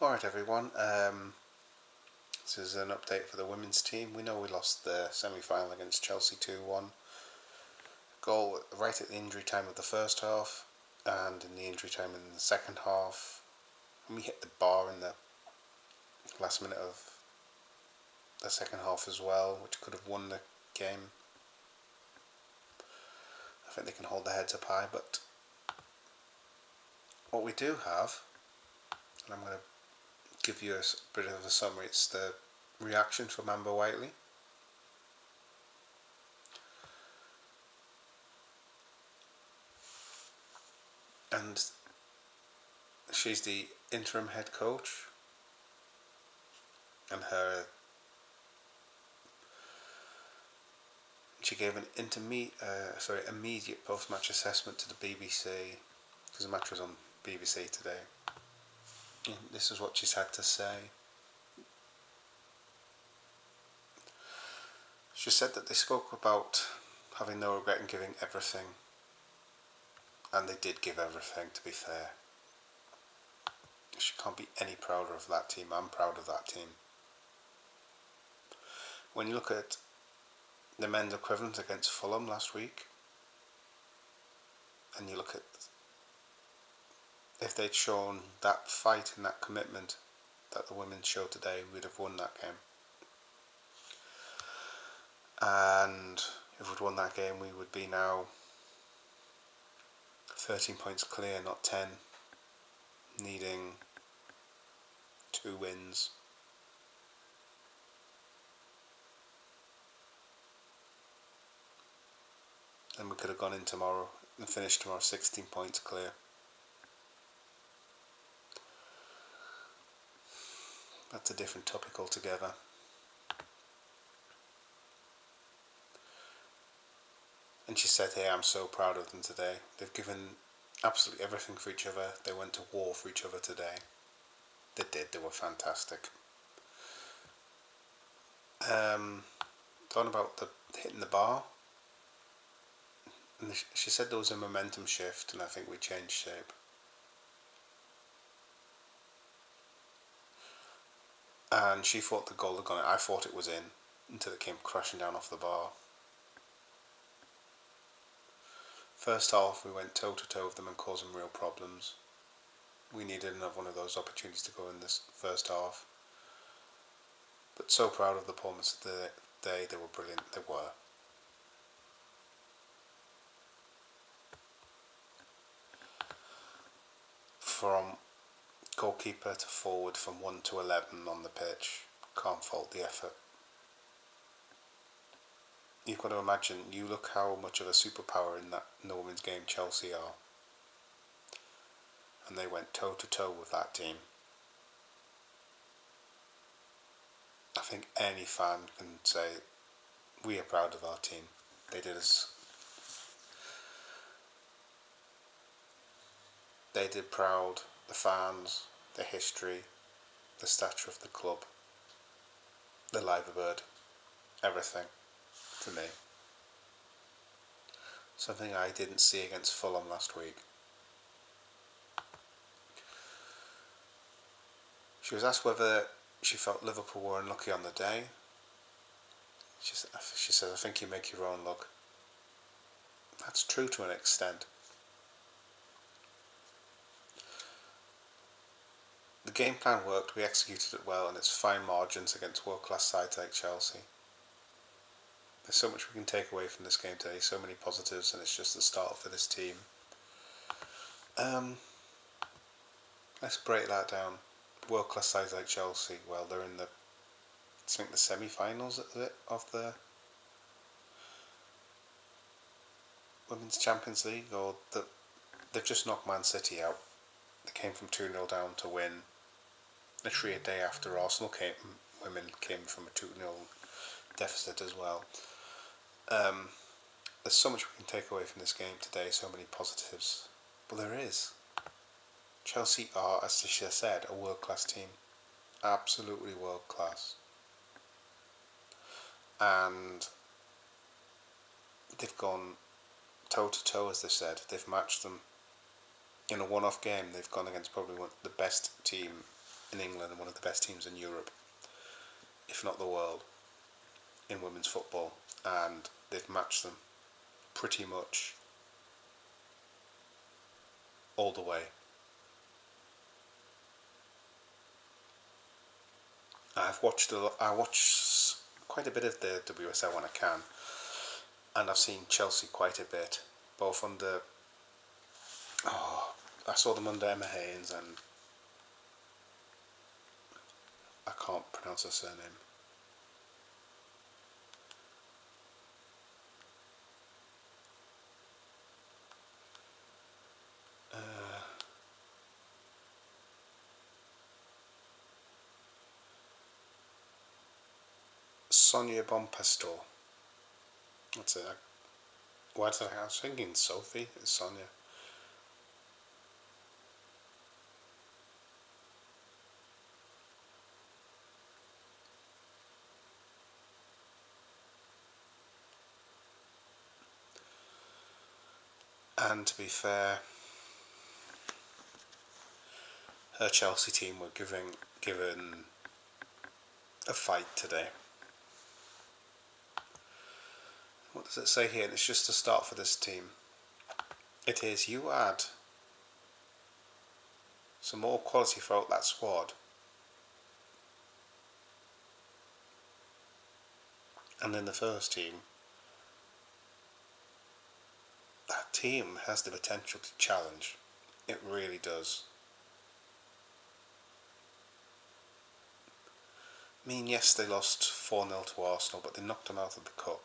Alright everyone, this is an update for the women's team. We know we lost the semi-final against Chelsea 2-1. Goal right at the injury time of the first half and in the injury time in the second half. And we hit the bar in the last minute of the second half as well, which could have won the game. I think they can hold their heads up high, but what we do have, and I'm going to give you a bit of a summary, it's the reaction from Amber Whiteley. And she's the interim head coach, and she gave an immediate post-match assessment to the BBC, because the match was on BBC today. And this is what she's had to say. She said that they spoke about having no regret in giving everything, and they did give everything, to be fair. She can't be any prouder of that team. I'm proud of that team. When you look at the men's equivalent against Fulham last week, and you look at if they'd shown that fight and that commitment that the women showed today, we'd have won that game. And if we'd won that game, we would be now 13 points clear, not 10, needing 2 wins. And we could have gone in tomorrow and finished tomorrow 16 points clear. That's a different topic altogether. And she said, hey, I'm so proud of them today. They've given absolutely everything for each other. They went to war for each other today. They did. They were fantastic. Talking about the hitting the bar. And she said there was a momentum shift, and I think we changed shape. And she thought the goal had gone in. I thought it was in until it came crashing down off the bar. First half, we went toe-to-toe with them and caused them real problems. We needed another one of those opportunities to go in this first half. But so proud of the performance of the day. They were brilliant. They were. From goalkeeper to forward, from 1 to 11 on the pitch, can't fault the effort. You've got to imagine, you look how much of a superpower in the women's game Chelsea are. And they went toe to toe with that team. I think any fan can say, we are proud of our team. They did proud the fans, the history, the stature of the club, the livelihood, everything. For me, something I didn't see against Fulham last week. She was asked whether she felt Liverpool were unlucky on the day. She said, I think you make your own luck. That's true to an extent. The game plan worked, we executed it well, and it's fine margins against world-class sides like Chelsea. There's so much we can take away from this game today, so many positives, and it's just the start for this team. Let's break that down. World-class sides like Chelsea, well, they're in the semi-finals of the Women's Champions League, or they've just knocked Man City out. They came from 2-0 down to win. Literally a day after women came from a 2-0 deficit as well. There's so much we can take away from this game today, so many positives. But there is. Chelsea are, as Tisha said, a world-class team. Absolutely world-class. And they've gone toe-to-toe, as they said. They've matched them in a one-off game. They've gone against probably the best team in England and one of the best teams in Europe, if not the world, in women's football, and they've matched them pretty much all the way. I watch quite a bit of the WSL when I can, and I've seen Chelsea quite a bit, both under. Oh, I saw them under Emma Haynes, and I can't pronounce her surname. Sonia Bonpastor. That's it. Why did I was thinking Sophie? It's Sonia. And to be fair, her Chelsea team were given a fight today. What does it say here? And it's just a start for this team. It is, you add some more quality throughout that squad, and in the first team, that team has the potential to challenge. It really does. I mean, yes, they lost 4-0 to Arsenal, but they knocked them out of the cup.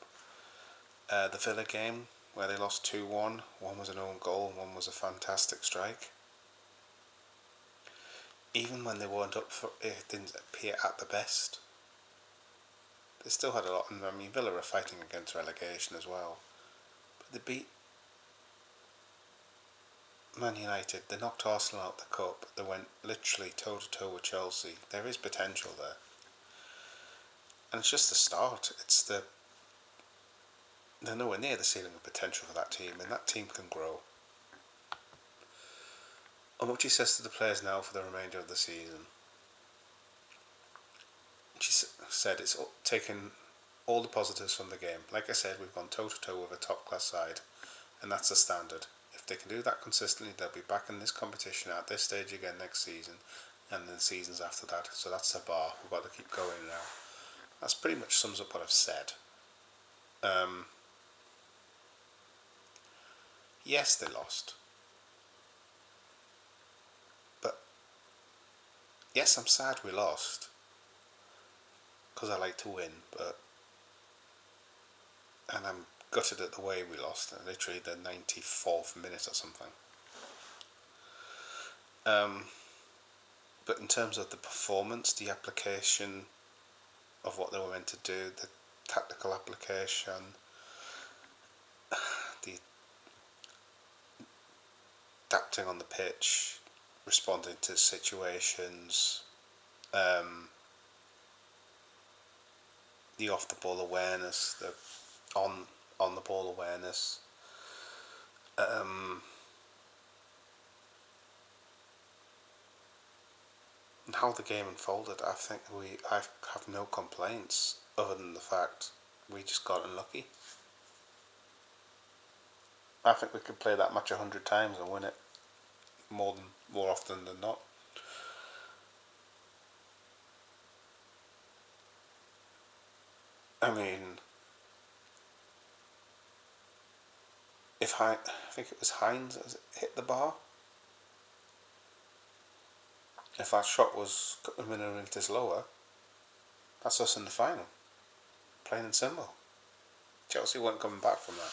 The Villa game, where they lost 2-1, one was an own goal and one was a fantastic strike. Even when they weren't up for it, didn't appear at the best. They still had a lot, and I mean, Villa are fighting against relegation as well. But they beat Man United, they knocked Arsenal out the cup, they went literally toe to toe with Chelsea. There is potential there. And it's just the start. They're nowhere near the ceiling of potential for that team, and that team can grow. And what she says to the players now for the remainder of the season, she said it's taken all the positives from the game. Like I said, we've gone toe to toe with a top class side, and that's the standard. If they can do that consistently, they'll be back in this competition at this stage again next season, and then seasons after that. So that's the bar. We've got to keep going now. That's pretty much sums up what I've said. Yes, they lost. But yes, I'm sad we lost, because I like to win, and I'm gutted at the way we lost, literally the 94th minute or something. But in terms of the performance, the application of what they were meant to do, the tactical application, the adapting on the pitch, responding to situations, the off the ball awareness, the on the ball awareness, and how the game unfolded. I think I have no complaints other than the fact we just got unlucky. I think we could play that match 100 times and win it more often than not. I mean, I think it was Hines that hit the bar. If that shot was a couple of millimetres lower, that's us in the final. Plain and simple. Chelsea weren't coming back from that.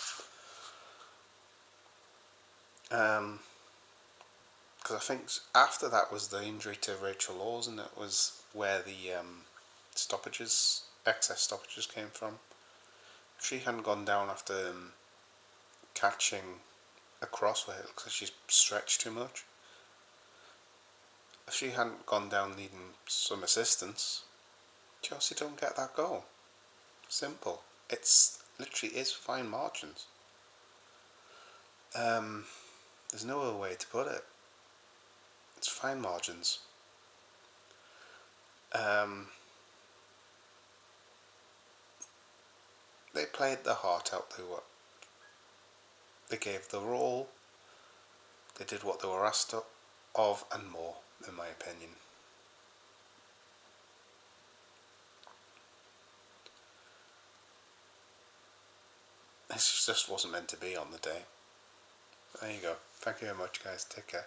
Because I think after that was the injury to Rachel Laws, and it was where the excess stoppages came from. If she hadn't gone down after catching a cross where it looks like she's stretched too much, if she hadn't gone down needing some assistance, Chelsea don't get that goal. Simple. It's literally is fine margins. There's no other way to put it. It's fine margins. They played their heart out. They gave their all. They did what they were asked of and more, in my opinion. This just wasn't meant to be on the day. There you go. Thank you very much, guys. Take care.